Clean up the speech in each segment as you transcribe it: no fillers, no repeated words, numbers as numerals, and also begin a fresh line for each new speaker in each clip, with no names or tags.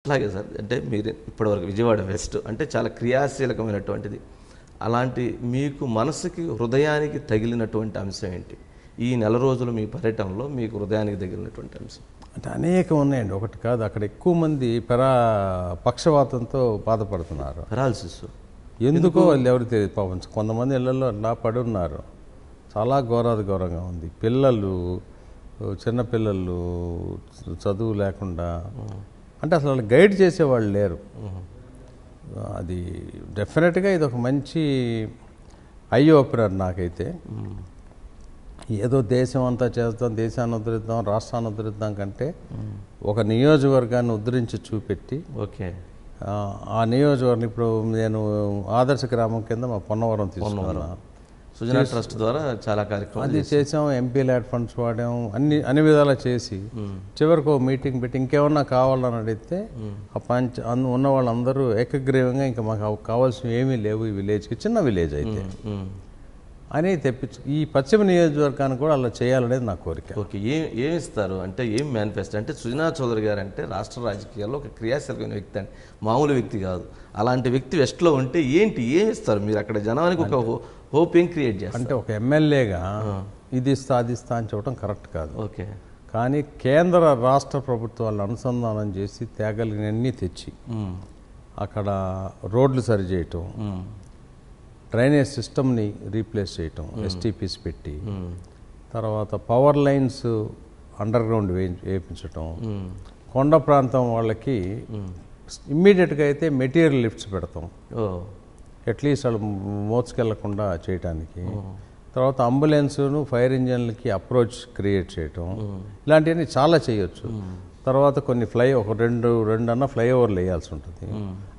అలాగే సార్, అంటే మీరు ఇప్పటివరకు విజయవాడ వెస్ట్ అంటే చాలా క్రియాశీలకమైనటువంటిది. అలాంటి మీకు మనసుకి హృదయానికి తగిలినటువంటి అంశం ఏంటి? ఈ నెల రోజులు మీ పర్యటనలో మీకు హృదయానికి తగిలినటువంటి అంశం
అంటే అనేకం ఉన్నాయండి, ఒకటి కాదు. అక్కడ ఎక్కువ మంది పక్షవాతంతో బాధపడుతున్నారు.
పెరాలసిస్
ఎందుకో వాళ్ళు ఎవరు తెలియదు పాపం. కొంతమంది ఇళ్లలో అలా పడి ఉన్నారు. చాలా ఘోరంగా ఉంది. పిల్లలు, చిన్నపిల్లలు చదువు లేకుండా, అంటే అసలు వాళ్ళు గైడ్ చేసేవాళ్ళు లేరు. అది డెఫినెట్గా ఇది ఒక మంచి ఐ ఓపెనర్ నాకైతే. ఏదో దేశం అంతా చేద్దాం, దేశాన్ని ఉద్ధరిద్దాం, రాష్ట్రాన్ని ఉద్ధరిద్దాం కంటే ఒక నియోజకవర్గాన్ని ఉద్ధరించి చూపెట్టి,
ఓకే,
ఆ నియోజకవర్గం ఇప్పుడు నేను ఆదర్శ గ్రామం కింద మా పొన్నవరం తీసుకున్నాను.
సుజనా ట్రస్ట్ ద్వారా చాలా కార్యక్రమాలు
అది చేసాం. ఎంపీ ల్యాడ్ ఫండ్స్ వాడాం, అన్ని విధాలా చేసి చివరికి ఒక మీటింగ్ పెట్టి ఇంకేమన్నా కావాలని అడిగితే ఉన్న వాళ్ళందరూ ఏకగ్రీవంగా ఇంకా మాకు కావాల్సినవి ఏమీ లేవు ఈ విలేజ్కి, చిన్న విలేజ్ అయితే అని తెప్పించు. ఈ పశ్చిమ నియోజకవర్గాన్ని కూడా అలా చేయాలనేది నా కోరిక.
ఓకే, ఏమి ఇస్తారు అంటే ఏం మేనిఫెస్టో? అంటే సుజనా చౌదరి గారు అంటే రాష్ట్ర రాజకీయాల్లో ఒక క్రియాశీలకమైన వ్యక్తి అండి, మామూలు వ్యక్తి కాదు. అలాంటి వ్యక్తి వెస్ట్లో ఉంటే ఏమి ఇస్తారు మీరు అక్కడ జనానికి? ఒక హోప్ ఏం క్రియేట్ చేస్తారు?
అంటే ఒక ఎమ్మెల్యేగా ఇది ఇస్తా అది ఇస్తా అని చెప్పడం కరెక్ట్ కాదు.
ఓకే, కానీ
కేంద్ర రాష్ట్ర ప్రభుత్వాలను అనుసంధానం చేసి తేగలిగినన్ని తెచ్చి అక్కడ రోడ్లు సరిచేయటం, డ్రైనేజ్ సిస్టమ్ని రీప్లేస్ చేయటం, ఎస్టీపీస్ పెట్టి, తర్వాత పవర్ లైన్స్ అండర్ గ్రౌండ్ వేయించటం, కొండ ప్రాంతం వాళ్ళకి ఇమ్మీడియట్గా అయితే మెటీరియల్ లిఫ్ట్స్ పెడతాం, అట్లీస్ట్ వాళ్ళు మోసుకెళ్లకుండా చేయటానికి. తర్వాత అంబులెన్స్ను ఫైర్ ఇంజన్లకి అప్రోచ్ క్రియేట్ చేయటం, ఇలాంటివన్నీ చాలా చేయొచ్చు. తర్వాత కొన్ని ఒక రెండు అన్న ఫ్లైఓవర్లు వేయాల్సి ఉంటుంది.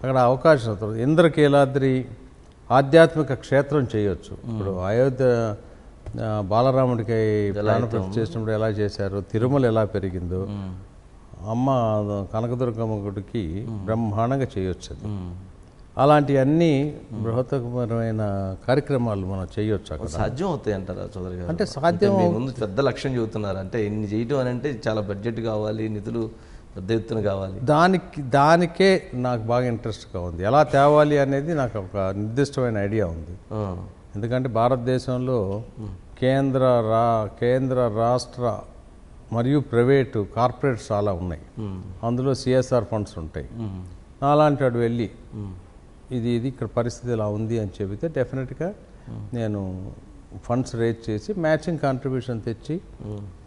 అక్కడ అవకాశం ఇంద్రకీలాద్రి ఆధ్యాత్మిక క్షేత్రం చేయొచ్చు. ఇప్పుడు అయోధ్య బాలరాముడికి ప్రాణప్రతిష్ఠ చేసినప్పుడు ఎలా చేశారు, తిరుమల ఎలా పెరిగిందో, అమ్మ కనకదుర్గమ్మ గుడికి బ్రహ్మాండంగా చేయొచ్చు. అది అలాంటివన్నీ బృహత్తరమైన కార్యక్రమాలు మనం చేయొచ్చు. అక్కడ
సాధ్యం అవుతాయి అంటారా చౌదరి గారు?
అంటే సాధ్యం.
ముందు పెద్ద లక్ష్యం చెబుతున్నారు అంటే ఇన్ని చేయటం అని అంటే చాలా బడ్జెట్ కావాలి, నిధులు పెద్ద ఎత్తున కావాలి.
దానికే నాకు బాగా ఇంట్రెస్ట్గా ఉంది. ఎలా తేవాలి అనేది నాకు ఒక నిర్దిష్టమైన ఐడియా ఉంది. ఎందుకంటే భారతదేశంలో కేంద్ర రాష్ట్ర మరియు ప్రైవేటు కార్పొరేట్స్ చాలా ఉన్నాయి. అందులో సిఎస్ఆర్ ఫండ్స్ ఉంటాయి. అలాంటి వాడు వెళ్ళి ఇది ఇక్కడ పరిస్థితి ఇలా ఉంది అని చెబితే డెఫినెట్గా నేను ఫండ్స్ రేజ్ చేసి మ్యాచింగ్ కాంట్రిబ్యూషన్ తెచ్చి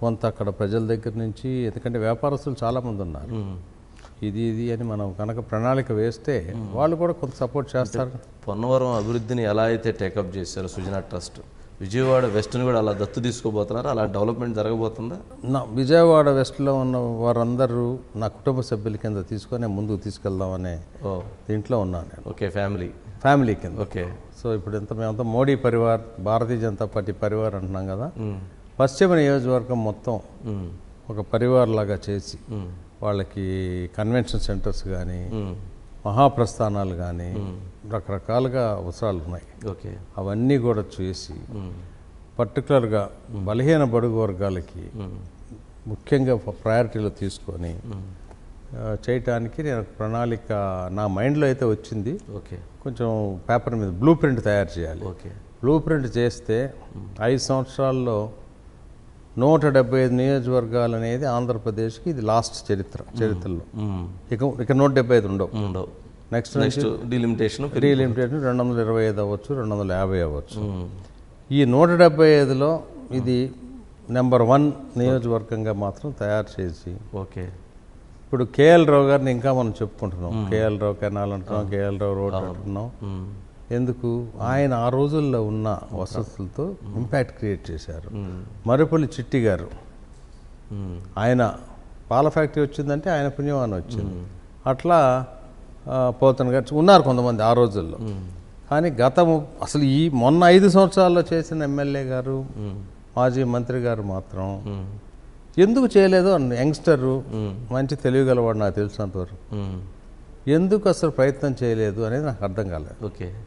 కొంత అక్కడ ప్రజల దగ్గర నుంచి, ఎందుకంటే వ్యాపారస్తులు చాలామంది ఉన్నారు, ఇది అని మనం కనుక ప్రణాళిక వేస్తే వాళ్ళు కూడా కొంత సపోర్ట్ చేస్తారు.
పొన్నవరం అభివృద్ధిని ఎలా అయితే టేకప్ చేశారో సుజనా ట్రస్ట్, విజయవాడ వెస్ట్ని కూడా అలా దత్తు తీసుకోబోతున్నారు. అలా డెవలప్మెంట్ జరగబోతుందా?
విజయవాడ వెస్ట్లో ఉన్న వారందరూ నా కుటుంబ సభ్యుల కింద తీసుకొని ముందుకు తీసుకెళ్దామనే దీంట్లో ఉన్నాను నేను.
ఓకే, ఫ్యామిలీ కింద. ఓకే,
సో ఇప్పుడు మేమంతా మోడీ పరివార్, భారతీయ జనతా పార్టీ పరివార్ అంటున్నాం కదా. పశ్చిమ నియోజకవర్గం మొత్తం ఒక పరివార్ లాగా చేసి వాళ్ళకి కన్వెన్షన్ సెంటర్స్ కానీ, మహాప్రస్థానాలు కానీ, రకరకాలుగా అవసరాలు ఉన్నాయి.
ఓకే,
అవన్నీ కూడా చేసి పర్టికులర్గా బలహీన బడుగు వర్గాలకి ముఖ్యంగా ప్రయారిటీలో తీసుకొని చేయటానికి నేను ప్రణాళిక నా మైండ్లో అయితే వచ్చింది.
ఓకే,
కొంచెం పేపర్ మీద బ్లూ ప్రింట్ తయారు చేయాలి.
ఓకే,
బ్లూ ప్రింట్ చేస్తే 5 సంవత్సరాల్లో 175 నియోజకవర్గాలు అనేది ఆంధ్రప్రదేశ్కి ఇది లాస్ట్ చరిత్రలో. ఇక 175 ఉండవు. నెక్స్ట్
డీలిమిటేషన్
225 అవ్వచ్చు, 250 అవ్వచ్చు. ఈ 175లో ఇది నెంబర్ 1 నియోజకవర్గంగా మాత్రం తయారు చేసి,
ఓకే,
ఇప్పుడు కేఎల్ రావు గారిని ఇంకా మనం చెప్పుకుంటున్నాం. కేఎల్ రావు కెనాల్ అంటున్నాం, కేఎల్ రావు రోడ్ అంటున్నాం. ఎందుకు? ఆయన ఆ రోజుల్లో ఉన్న వసతులతో ఇంపాక్ట్ క్రియేట్ చేశారు. మరుపల్లి చిట్టి గారు, ఆయన పాల ఫ్యాక్టరీ వచ్చిందంటే ఆయన పుణ్యమానం వచ్చింది. అట్లా పోతన్ గారు ఉన్నారు కొంతమంది ఆ రోజుల్లో. కానీ అసలు మొన్న 5 సంవత్సరాల్లో చేసిన ఎమ్మెల్యే గారు, మాజీ మంత్రి గారు మాత్రం ఎందుకు చేయలేదు? యంగ్స్టరు, మంచి తెలివిగలవాడు నాకు తెలిసినంతవరకు, ఎందుకు అసలు ప్రయత్నం చేయలేదు అనేది నాకు అర్థం కాలేదు.
ఓకే,